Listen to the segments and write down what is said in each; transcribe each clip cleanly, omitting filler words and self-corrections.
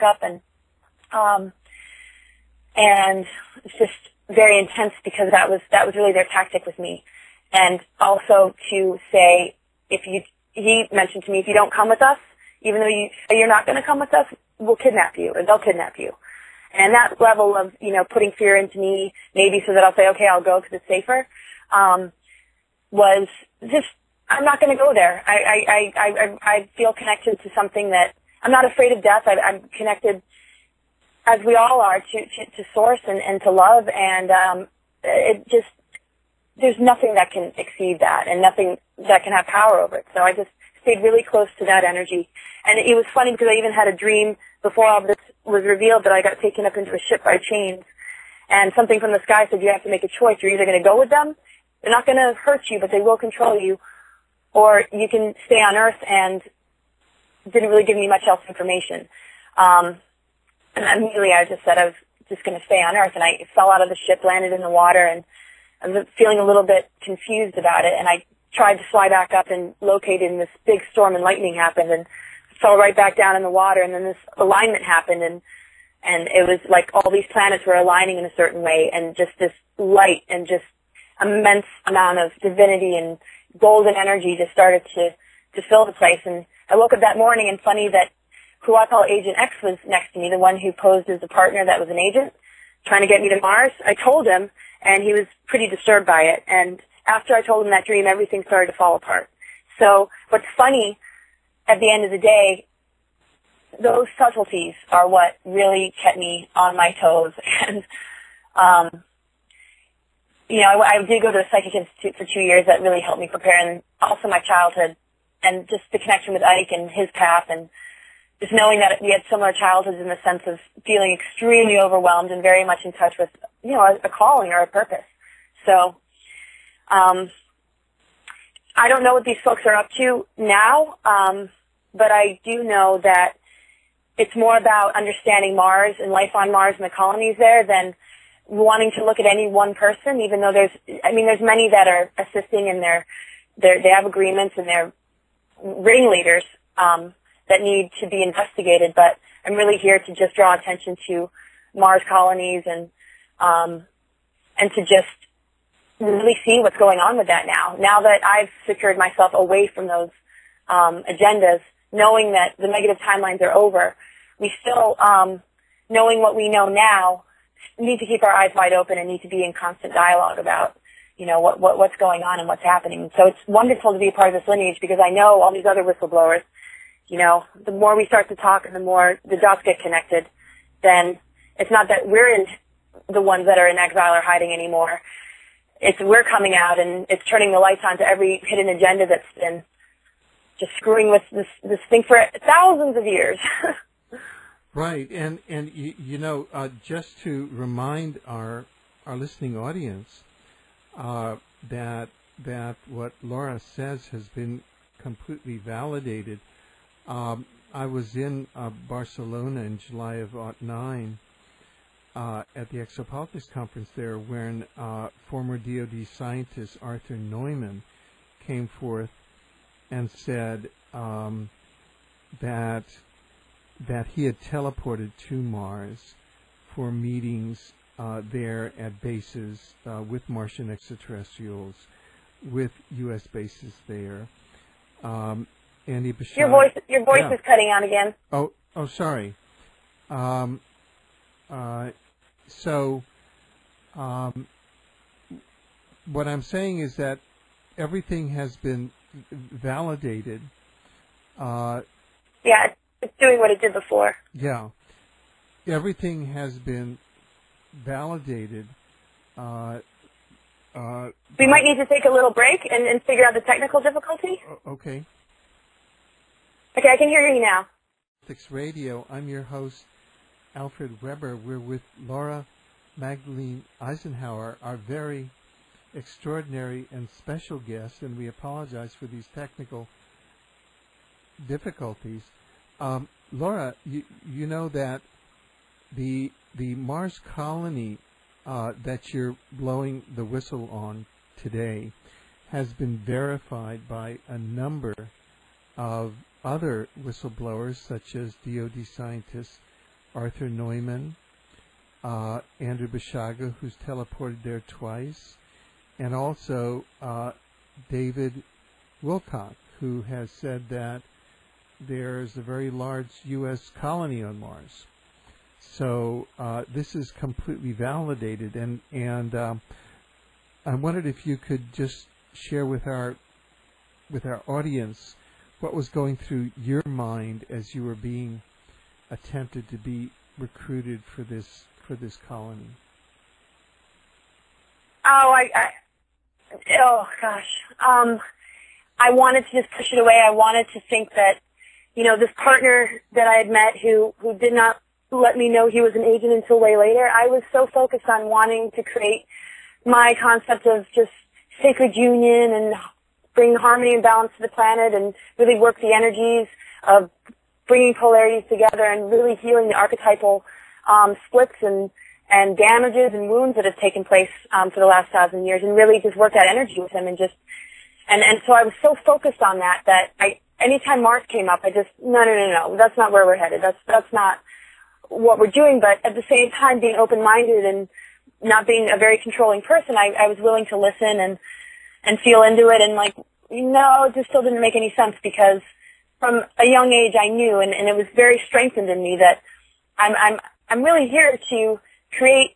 up, and it's just very intense because that was really their tactic with me. And also to say, he mentioned to me, if you don't come with us, even though you're not going to come with us, we'll kidnap you, or they'll kidnap you. And that level of, putting fear into me, maybe so that I'll say, okay, I'll go because it's safer, was just, I'm not going to go there. I feel connected to something that, I'm not afraid of death. I'm connected, as we all are, to source and to love, and there's nothing that can exceed that, and nothing that can have power over it. So I just stayed really close to that energy. And it was funny because I even had a dream before all of this was revealed that I got taken up into a ship by chains. And something from the sky said, you have to make a choice. You're either going to go with them, they're not going to hurt you, but they will control you, or you can stay on Earth, and didn't really give me much else information. And immediately I just said I was just going to stay on Earth, and I fell out of the ship, landed in the water, and I was feeling a little bit confused about it, and I tried to fly back up and locate it, and this big storm and lightning happened, and fell right back down in the water, and then this alignment happened, and it was like all these planets were aligning in a certain way, and just this light and just immense amount of divinity and golden energy just started to fill the place. And I woke up that morning, and funny that who I call Agent X was next to me, the one who posed as a partner that was an agent trying to get me to Mars. I told him, and he was pretty disturbed by it. And after I told him that dream, everything started to fall apart. So what's funny, at the end of the day, those subtleties are what really kept me on my toes. And, I did go to a psychic institute for 2 years. That really helped me prepare, and also my childhood, and just the connection with Ike and his path, and just knowing that we had similar childhoods in the sense of feeling extremely overwhelmed and very much in touch with, a calling or a purpose. So, I don't know what these folks are up to now, but I do know that it's more about understanding Mars and life on Mars and the colonies there than wanting to look at any one person, even though there's many that are assisting, and they have agreements, and they're ringleaders, that need to be investigated. But I'm really here to just draw attention to Mars colonies and to just really see what's going on with that now. Now that I've secured myself away from those agendas, knowing that the negative timelines are over, we still, knowing what we know now, need to keep our eyes wide open and need to be in constant dialogue about, what's going on and what's happening. So it's wonderful to be a part of this lineage, because I know all these other whistleblowers. The more we start to talk and the more the dots get connected, then it's not that we're the ones that are in exile or hiding anymore. It's we're coming out, and it's turning the lights on to every hidden agenda that's been just screwing with this thing for thousands of years. Right, and just to remind our listening audience that what Laura says has been completely validated. I was in Barcelona in July of '09 at the Exopolitics conference there, when former DoD scientist Arthur Neumann came forth and said that he had teleported to Mars for meetings there at bases with Martian extraterrestrials, with U.S. bases there. Andy Bashar, your voice is cutting out again. Oh, sorry. So what I'm saying is that everything has been validated. Yeah, it's doing what it did before. Yeah. Everything has been validated. We might need to take a little break and figure out the technical difficulty. Okay. Okay, I can hear you now. Radio. I'm your host, Alfred Weber. We're with Laura Magdalene Eisenhower, our very extraordinary and special guest, and we apologize for these technical difficulties. Laura, you know that the Mars colony that you're blowing the whistle on today has been verified by a number of other whistleblowers, such as DoD scientists Arthur Neumann, Andrew Bashaga, who's teleported there twice, and also David Wilcock, who has said that there's a very large U.S. colony on Mars. So this is completely validated, and I wondered if you could just share with our audience what was going through your mind as you were being attempted to be recruited for this colony. Oh gosh. I wanted to just push it away. I wanted to think that, this partner that I had met who did not let me know he was an agent until way later, I was so focused on wanting to create my concept of just sacred union and bring harmony and balance to the planet and really work the energies of bringing polarities together and really healing the archetypal splits and damages and wounds that have taken place for the last 1,000 years, and really just work that energy with him and so I was so focused on that anytime Mars came up, I just, no, that's not where we're headed. That's not what we're doing. But at the same time, being open-minded and not being a very controlling person, I was willing to listen and feel into it. And it just still didn't make any sense, because from a young age I knew, and it was very strengthened in me, that I'm really here to create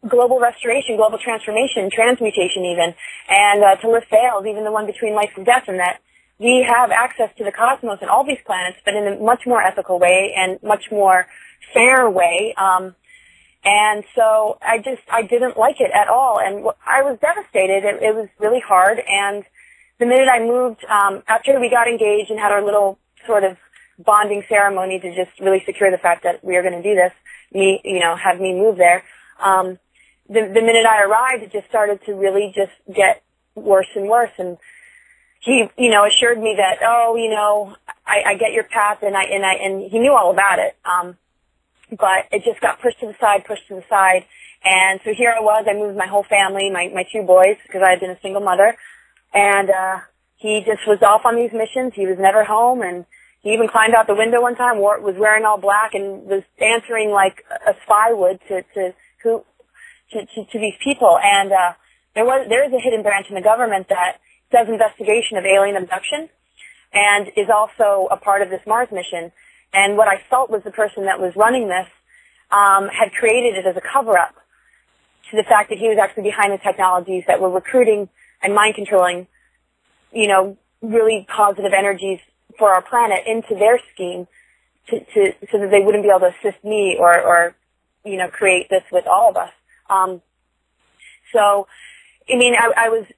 global restoration, global transformation, transmutation even, and to lift veils, even the one between life and death, and that we have access to the cosmos and all these planets, but in a much more ethical way and much more fair way. And so I didn't like it at all, and I was devastated. It was really hard, and the minute I moved, after we got engaged and had our little sort of bonding ceremony to just really secure the fact that we were going to do this, have me move there, the minute I arrived, it just started to really just get worse and worse. And he, assured me that, I get your path, and he knew all about it. But it just got pushed to the side. And so here I was. I moved my whole family, my 2 boys, because I had been a single mother. And he just was off on these missions. He was never home, and he even climbed out the window one time, was wearing all black, and was answering like a spy would to these people. And there is a hidden branch in the government that does investigation of alien abduction and is also a part of this Mars mission. And what I felt was the person that was running this had created it as a cover-up to the fact that he was actually behind the technologies that were recruiting and mind-controlling, really positive energies for our planet into their scheme so that they wouldn't be able to assist me or create this with all of us.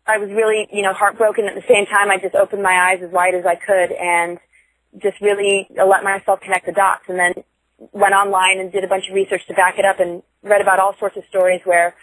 I was really, heartbroken. At the same time, I just opened my eyes as wide as I could and just really let myself connect the dots, and then went online and did a bunch of research to back it up, and read about all sorts of stories where,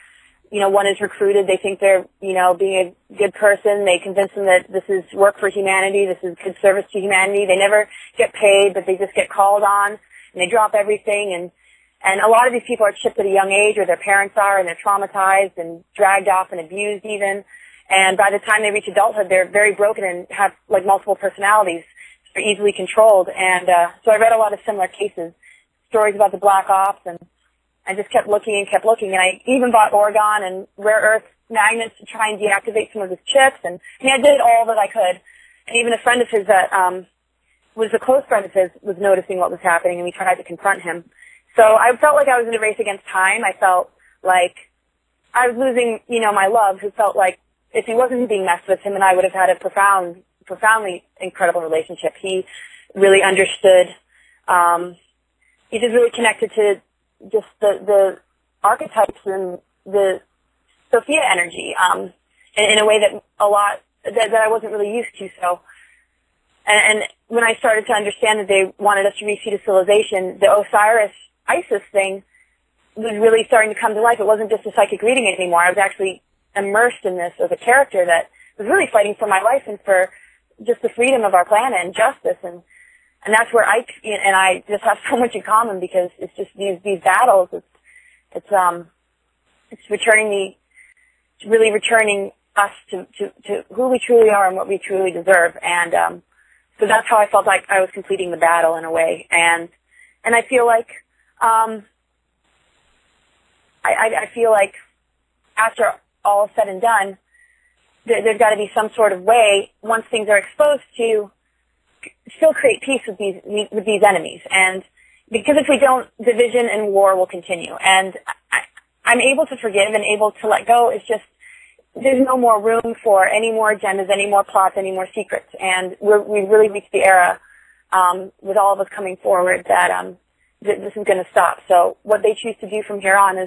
one is recruited. They think they're, being a good person. They convince them that this is work for humanity. This is good service to humanity. They never get paid, but they just get called on, and they drop everything. And a lot of these people are chipped at a young age, or their parents are, and they're traumatized and dragged off and abused even. And by the time they reach adulthood, they're very broken and have multiple personalities. They're easily controlled. And so I read a lot of similar cases, stories about the black ops, and I just kept looking. And I even bought orgone and rare earth magnets to try and deactivate some of his chips. And I did all that I could. And even a friend of his that was a close friend of his was noticing what was happening, and we tried to confront him. So I felt like I was in a race against time. I felt like I was losing, my love, who felt like if he wasn't being messed with, him and I would have had a profoundly incredible relationship. He really understood. He just really connected to just the archetypes and the Sophia energy in a way that that I wasn't really used to. So, and when I started to understand that they wanted us to reseed a civilization, the Osiris Isis thing was really starting to come to life. It wasn't just a psychic reading anymore. I was actually immersed in this as a character that was really fighting for my life and for just the freedom of our planet and justice. And that's where Ike and I just have so much in common, because it's just these battles. It's really returning us to who we truly are and what we truly deserve. And so that's how I felt like I was completing the battle in a way. And I feel like I feel like after all is said and done, there's got to be some sort of way, once things are exposed, to still create peace with these enemies. And because if we don't, division and war will continue. And I'm able to forgive and able to let go. It's just there's no more room for any more agendas, any more plots, any more secrets. And we've really reached the era with all of us coming forward that this is going to stop. So what they choose to do from here on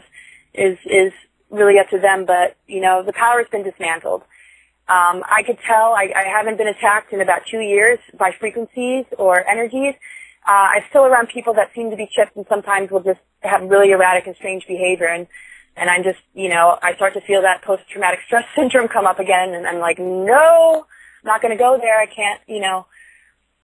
is really up to them. But the power has been dismantled. I could tell I haven't been attacked in about 2 years by frequencies or energies. I'm still around people that seem to be chipped and sometimes will just have really erratic and strange behavior. And I'm just, I start to feel that post-traumatic stress syndrome come up again. And I'm like, no, I'm not going to go there. I can't,